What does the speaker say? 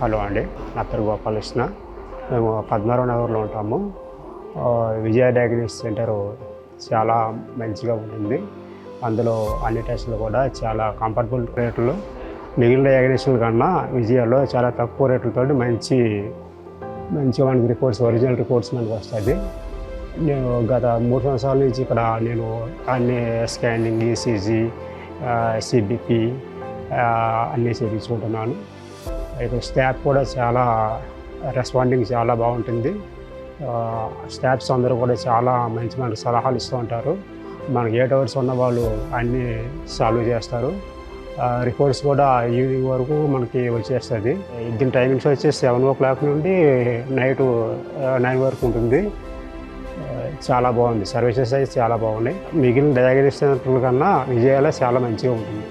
Hello అండి, నా పేరు గోపాలకృష్ణ. మేము పద్మారావు నగర్లో ఉంటాము. విజయ డయాగ్నోస్టిక్ సెంటర్ చాలా మంచిగా ఉంటుంది. అందులో అన్ని టెస్టులు కూడా చాలా కంఫర్టబుల్ రేట్లో, మిగిలిన డయాగ్నోస్టిక్ కన్నా విజయాలో చాలా తక్కువ రేట్లతో మంచిగా మనకి రిపోర్ట్స్, ఒరిజినల్ రిపోర్ట్స్ మనకు వస్తుంది. నేను గత 3 సంవత్సరాల నుంచి ఇక్కడ అన్ని స్కానింగ్, ఈసీజీ, సిబిపి అన్నీ చేయించుకుంటున్నాను. ఇక్కడ స్టాఫ్ కూడా చాలా రెస్పాండింగ్ చాలా బాగుంటుంది. స్టాఫ్స్ అందరూ కూడా చాలా మనకి సలహాలు ఇస్తూ ఉంటారు. మనకి ఏ డౌట్స్ ఉన్న వాళ్ళు అన్నీ సాల్వ్ చేస్తారు. రిపోర్ట్స్ కూడా ఈవినింగ్ వరకు మనకి వచ్చేస్తుంది. దీని టైమింగ్స్ వచ్చేసి 7 o'clock నుండి నైట్ 9 వరకు ఉంటుంది. చాలా బాగుంది. సర్వీసెస్ అయితే చాలా బాగున్నాయి. మిగిలిన డయాగ్నోస్టిక్ సెంటర్ల కన్నా విజయాలో చాలా మంచిగా ఉంటుంది.